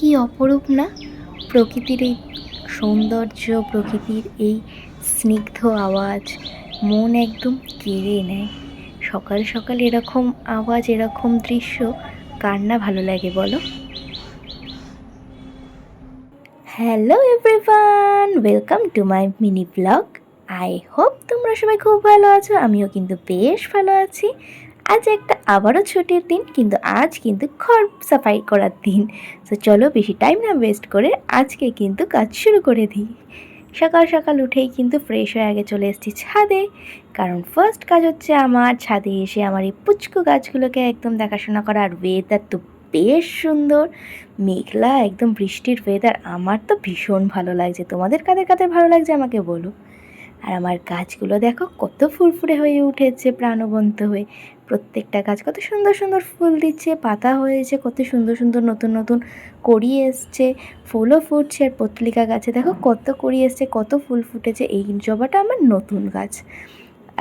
কি অপরূপ না প্রকৃতির এই সৌন্দর্য, প্রকৃতির এই স্নিগ্ধ আওয়াজ মন একদম কেড়ে নেয়। সকাল সকাল এরকম আওয়াজ, এরকম দৃশ্য কার না ভালো লাগে বলো? Hello everyone, welcome to my mini blog. I hope তোমরা সবাই খুব ভালো আছো, আমিও কিন্তু বেশ ভালো আছি। আজ একটা আবারও ছুটির দিন, কিন্তু আজ কিন্তু ঘর সাফাই করার দিন। তো চলো বেশি টাইম না ওয়েস্ট করে আজকে কিন্তু কাজ শুরু করে দিই। সকাল সকাল উঠেই কিন্তু ফ্রেশ হয়ে আগে চলে এসেছি ছাদে, কারণ ফার্স্ট কাজ হচ্ছে আমার ছাদে এসে আমার এই পুচকু গাছগুলোকে একদম দেখাশোনা করা। আর ওয়েদার তো বেশ সুন্দর, মেঘলা একদম বৃষ্টির ওয়েদার। আমার তো ভীষণ ভালো লাগছে। তোমাদের কাদের কাদের ভালো লাগছে আমাকে বলো। আর আমার গাছগুলো দেখো কত ফুরফুরে হয়ে উঠেছে, প্রাণবন্ত হয়ে। প্রত্যেকটা গাছ কত সুন্দর সুন্দর ফুল দিচ্ছে, পাতা হয়েছে, কত সুন্দর সুন্দর নতুন নতুন কড়ি এসছে, ফুলও ফুটছে। আর পত্রিকা গাছে দেখো কত কড়ি এসছে, কত ফুল ফুটেছে। এই জবাটা আমার নতুন গাছ।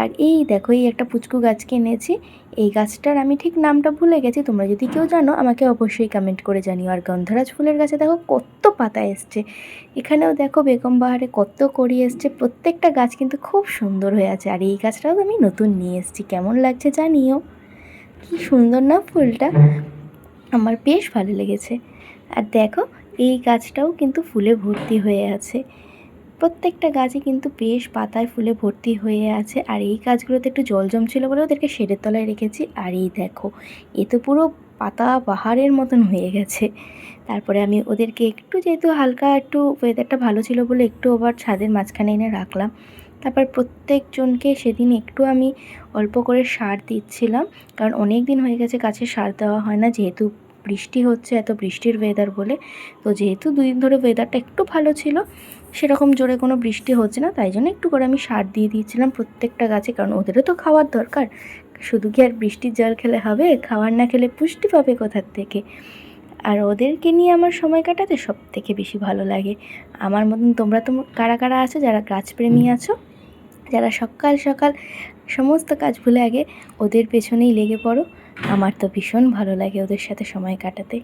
আর এই দেখো, এই একটা পুচকু গাছ কিনেছি। এই গাছটার আমি ঠিক নামটা ভুলে গেছি, তোমরা যদি কেউ জানো আমাকে অবশ্যই কমেন্ট করে জানিও। আর গন্ধরাজ ফুলের গাছে দেখো কত পাতা এসছে। এখানেও দেখো বেগম বাহারে কত কড়ি এসছে। প্রত্যেকটা গাছ কিন্তু খুব সুন্দর হয়ে আছে। আর এই গাছটাও আমি নতুন নিয়ে এসেছি, কেমন লাগছে জানিও। কি সুন্দর না ফুলটা, আমার বেশ ভালো লেগেছে। আর দেখো এই গাছটাও কিন্তু ফুলে ভর্তি হয়ে আছে। প্রত্যেকটা গাছই কিন্তু বেশ পাতায় ফুলে ভর্তি হয়ে আছে। আর এই গাছগুলোতে একটু জল জমছিল বলে ওদেরকে শেডের তলায় রেখেছি। আর এই দেখো, এ তো পুরো পাতা বাহারের মতন হয়ে গেছে। তারপরে আমি ওদেরকে একটু, যেহেতু হালকা একটু ওয়েদারটা ভালো ছিল বলে একটু আবার ছাদের মাঝখানে এনে রাখলাম। তারপর প্রত্যেকজনকে সেদিন একটু আমি অল্প করে সার দিচ্ছিলাম, কারণ অনেক দিন হয়ে গেছে গাছে সার দেওয়া হয় না, যেহেতু বৃষ্টি হচ্ছে, এত বৃষ্টির ওয়েদার বলে। তো যেহেতু 2 দিন ধরে ওয়েদারটা একটু ভালো ছিল, সেরকম জোরে কোনো বৃষ্টি হচ্ছে না, তাই জন্য একটু করে আমি সার দিয়ে দিয়েছিলাম প্রত্যেকটা গাছে, কারণ ওদেরও তো খাওয়ার দরকার। শুধু কি আর বৃষ্টির জল খেলে হবে? খাবার না খেলে পুষ্টি পাবে কোথার থেকে? আর ওদেরকে নিয়ে আমার সময় কাটাতে সব থেকে বেশি ভালো লাগে। আমার মতন তোমরা তো কারা কারা আছো যারা গাছপ্রেমী আছো, যারা সকাল সকাল সমস্ত কাজ ভুলে আগে ওদের পেছনেই লেগে পড়ো। আমার তো ভীষণ ভালো লাগে ওদের সাথে সময় কাটাতে।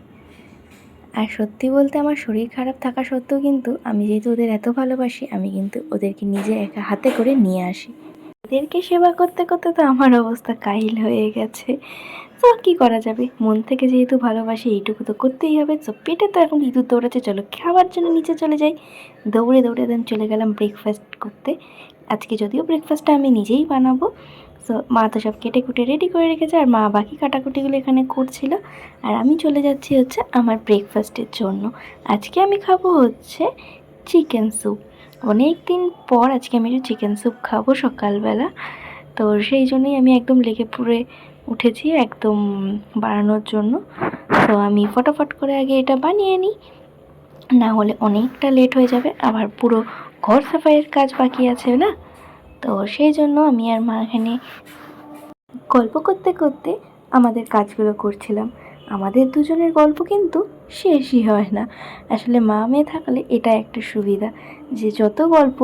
আর সত্যি বলতে আমার শরীর খারাপ থাকা সত্ত্বেও কিন্তু আমি যেহেতু ওদের এত ভালোবাসি, আমি কিন্তু ওদেরকে নিজে একা হাতে করে নিয়ে আসি। ওদেরকে সেবা করতে করতে তো আমার অবস্থা কাহিল হয়ে গেছে। তো কী করা যাবে, মন থেকে যেহেতু ভালোবাসি এইটুকু তো করতেই হবে। তো পেটে তো এখন ইঁদুর দৌড়াচ্ছে, চলো খাবার জন্য নিচে চলে যাই। দৌড়ে দৌড়ে দেন চলে গেলাম ব্রেকফাস্ট করতে। আজকে যদিও ব্রেকফাস্টটা আমি নিজেই বানাবো। তো মা তো সব কেটে কুটে রেডি করে রেখেছে, আর মা বাকি কাটাকুটিগুলো এখানে করছিল। আর আমি চলে যাচ্ছি হচ্ছে আমার ব্রেকফাস্টের জন্য। আজকে আমি খাবো হচ্ছে চিকেন স্যুপ। অনেক দিন পর আজকে আমি একটু চিকেন স্যুপ খাবো সকালবেলা। তো সেই জন্যই আমি একদম লেগে পড়ে উঠেছি একদম বানানোর জন্য। তো আমি ফটাফট করে আগে এটা বানিয়ে নিই, না হলে অনেকটা লেট হয়ে যাবে। আবার পুরো ঘর সাফাইয়ের কাজ বাকি আছে না। তো সেই জন্য আমি আর মা এখানে গল্প করতে করতে আমাদের কাজগুলো করছিলাম। আমাদের দুজনের গল্প কিন্তু শেষই হয় না। আসলে মা মেয়ে থাকলে এটা একটা সুবিধা, যে যত গল্প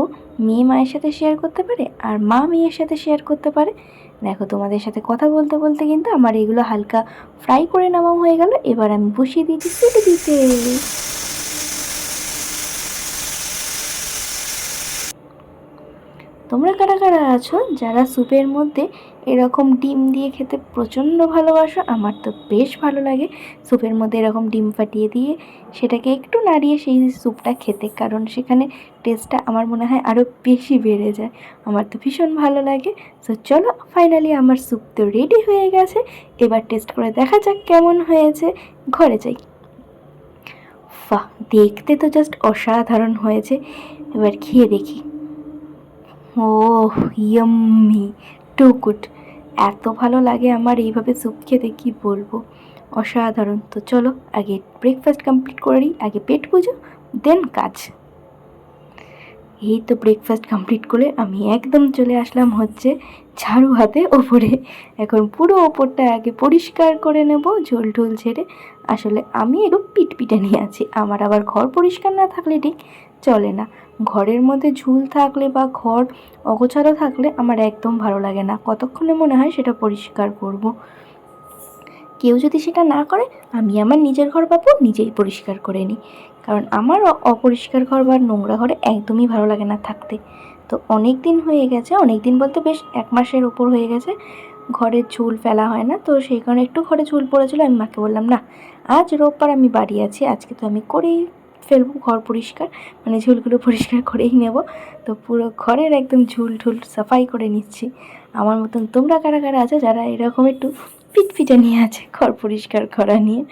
মেয়ে মায়ের সাথে শেয়ার করতে পারে আর মা মেয়ের সাথে শেয়ার করতে পারে। দেখো তোমাদের সাথে কথা বলতে বলতে কিন্তু আমার এগুলো হালকা ফ্রাই করে নেওয়া হয়ে গেল। এবার আমি বসিয়ে দিয়েছি কেটে দিতে। তোমরা কারা কারা আছো যারা স্যুপের মধ্যে এরকম ডিম দিয়ে খেতে প্রচণ্ড ভালোবাসো? আমার তো বেশ ভালো লাগে স্যুপের মধ্যে এরকম ডিম ফাটিয়ে দিয়ে সেটাকে একটু নাড়িয়ে সেই স্যুপটা খেতে, কারণ সেখানে টেস্টটা আমার মনে হয় আরও বেশি বেড়ে যায়। আমার তো ভীষণ ভালো লাগে। তো চলো, ফাইনালি আমার স্যুপ তো রেডি হয়ে গেছে। এবার টেস্ট করে দেখা যাক কেমন হয়েছে। ঘরে যাই। বাহ, দেখতে তো জাস্ট অসাধারণ হয়েছে। এবার খেয়ে দেখি। ওহ, ইয়াম্মি, টু গুড। এত ভালো লাগে আমার এইভাবে স্যুপ খেতে, কি বলবো, অসাধারণ। তো চলো আগে ব্রেকফাস্ট কমপ্লিট করে নিই, আগে পেট পুজো দেন কাজ। এই তো ব্রেকফাস্ট কমপ্লিট করে আমি একদম চলে আসলাম হচ্ছে ঝাড়ু হাতে ওপরে। এখন পুরো ওপরটা আগে পরিষ্কার করে নেব ঝোল ঢোল ছেড়ে। আসলে আমি একটু পিটপিটে নিয়ে আছি, আমার আবার ঘর পরিষ্কার না থাকলে ঠিক চলে না। ঘরের মধ্যে ঝুল থাকলে বা ঘর অগোছালো থাকলে আমার একদম ভালো লাগে না, কতক্ষণে মনে হয় সেটা পরিষ্কার করব। কেউ যদি সেটা না করে, আমি আমার নিজের ঘর পাবো নিজেই পরিষ্কার করে নিই। কারণ আমার অপরিষ্কার ঘর বা নোংরা ঘরে একদমই ভালো লাগে না থাকতে। তো অনেক দিন হয়ে গেছে, অনেক দিন বলতে বেশ 1 মাসের ওপর হয়ে গেছে ঘরে ঝুল ফেলা হয় না। তো সেই কারণে একটু ঘরে ঝুল পড়েছিল। আমি মাকে বললাম, না আজ রোববার আমি বাড়ি আছি, আজকে তো আমি করেই ফেলবো ঘর পরিষ্কার, মানে ঝুলগুলো পরিষ্কার করেই নেব। তো পুরো ঘরের একদম ঝুল ঠুল সাফাই করে নিচ্ছি। আমার মতন তোমরা কারা কারা আছো যারা এরকম একটু পিটপিটে নিয়ে আছে ঘর পরিষ্কার করা নিয়ে?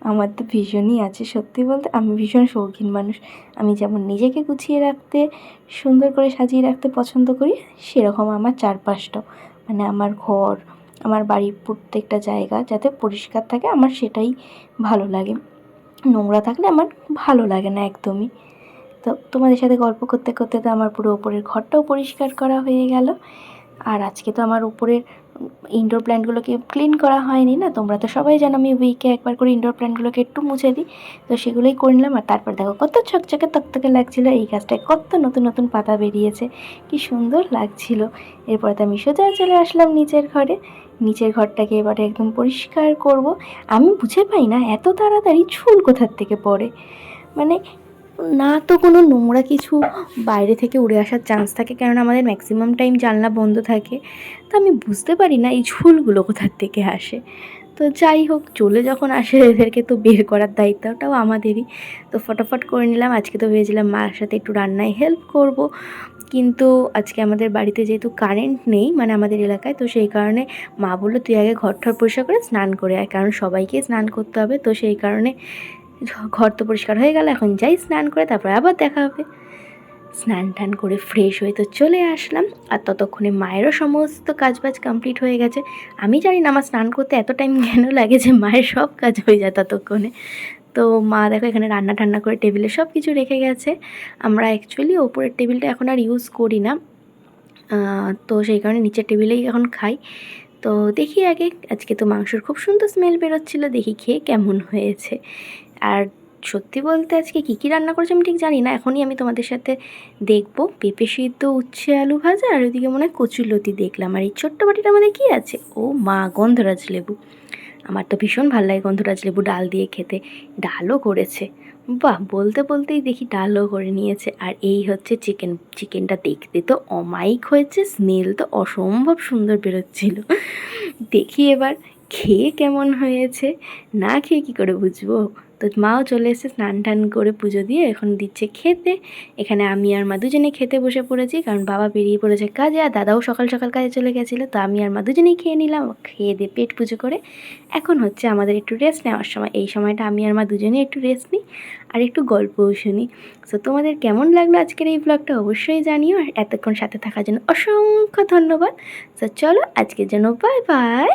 আমার তো ভীষণই আছে, সত্যি বলতে আমি ভীষণ শৌখিন মানুষ। আমি যেমন নিজেকে গুছিয়ে রাখতে, সুন্দর করে সাজিয়ে রাখতে পছন্দ করি, সেরকম আমার চারপাশটাও, মানে আমার ঘর, আমার বাড়ির প্রত্যেকটা জায়গা যাতে পরিষ্কার থাকে আমার সেটাই ভালো লাগে। নোংরা থাকলে আমার ভালো লাগে না একদমই। তো তোমাদের সাথে গল্প করতে করতে তো আমার পুরো ওপরের ঘরটাও পরিষ্কার করা হয়ে গেল। আর আজকে তো আমার উপরের ইনডোর প্ল্যান্টগুলোকে ক্লিন করা হয়নি না, তোমরা তো সবাই জানো আমি উইকে একবার করে ইনডোর প্ল্যান্টগুলোকে একটু মুছে দিই। তো সেগুলোই করে নিলাম। আর তারপর দেখো কত চকচকে তকতকে লাগছিলো, এই গাছটায় কত নতুন নতুন পাতা বেরিয়েছে, কি সুন্দর লাগছিল। এরপরে তো আমি সোজা চলে আসলাম নিচের ঘরে। নিচের ঘরটাকে এবারে একদম পরিষ্কার করব। আমি বুঝে পাই না এত তাড়াতাড়ি ঝুল কোথার থেকে পড়ে, মানে না তো কোনো নোংরা কিছু বাইরে থেকে উড়ে আসার চান্স থাকে, কারণ আমাদের ম্যাক্সিমাম টাইম জানলা বন্ধ থাকে। তো আমি বুঝতে পারি না এই ঝুলগুলো কোথার থেকে আসে। তো যাই হোক, চলে যখন আসে এদেরকে তো বের করার দায়িত্বটাও আমাদেরই। তো ফটাফট করে নিলাম। আজকে তো ভেবেছিলাম মার সাথে একটু রান্নায় হেল্প করব, কিন্তু আজকে আমাদের বাড়িতে যেহেতু কারেন্ট নেই, মানে আমাদের এলাকায়, তো সেই কারণে মা বললো তুই আগে ঘর ঠর পরিষ্কার করে স্নান করে আয়, কারণ সবাইকে স্নান করতে হবে। তো সেই কারণে ঘর তো পরিষ্কার হয়ে গেল, এখন যাই স্নান করে, তারপরে আবার দেখা হবে। স্নান টান করে ফ্রেশ হয়ে তো চলে আসলাম। আর ততক্ষণে মায়েরও সমস্ত কাজবাজ কমপ্লিট হয়ে গেছে। আমি জানি না আমার স্নান করতে এত টাইম কেন লাগে, যে মায়ের সব কাজ হয়ে যায় ততক্ষণে। তো মা দেখো এখানে রান্না টান্না করে টেবিলে সব কিছু রেখে গেছে। আমরা অ্যাকচুয়ালি ওপরের টেবিলটা এখন আর ইউজ করি না, তো সেই কারণে নিচের টেবিলেই এখন খাই। তো দেখি আগে, আজকে তো মাংসর খুব সুন্দর স্মেল বেরোচ্ছিলো, দেখি খেয়ে কেমন হয়েছে। আর সত্যি বলতে আজকে কী কী রান্না করেছি আমি ঠিক জানি না, এখনই আমি তোমাদের সাথে দেখব। পেঁপে সিদ্ধ, উচ্ছে আলু ভাজা, আর ওইদিকে মনে হয় কচুরলতি দেখলাম। আর এই ছোট্ট বাটিটার মধ্যে কী আছে, ও মা, গন্ধরাজ লেবু। আমার তো ভীষণ ভালো লাগে গন্ধরাজ লেবু ডাল দিয়ে খেতে। ডালও করেছে, বাহ, বলতে বলতেই দেখি ডালও করে নিয়েছে। আর এই হচ্ছে চিকেন। চিকেনটা দেখতে তো অমায়িক হয়েছে, স্মেল তো অসম্ভব সুন্দর বেরোচ্ছিল। দেখি এবার খেয়ে কেমন হয়েছে, না খেয়ে কী করে বুঝবো। তো মাও চলে এসেছে স্নান টান করে পুজো দিয়ে, এখন দিচ্ছে খেতে। এখানে আমি আর মা দুজনে খেতে বসে পড়েছি, কারণ বাবা বেরিয়ে পড়েছে কাজে, আর দাদাও সকাল সকাল কাজে চলে গেছিলো। তো আমি আর মা দুজনেই খেয়ে নিলাম। খেয়ে দিয়ে পেট পুজো করে এখন হচ্ছে আমাদের একটু রেস্ট নেওয়ার সময়। এই সময়টা আমি আর মা দুজনেই একটু রেস্ট নিই আর একটু গল্পও শুনি। সো তোমাদের কেমন লাগলো আজকের এই ব্লগটা অবশ্যই জানিও, আর এতক্ষণ সাথে থাকার জন্য অসংখ্য ধন্যবাদ। সো চলো আজকের জন্য বাই বাই।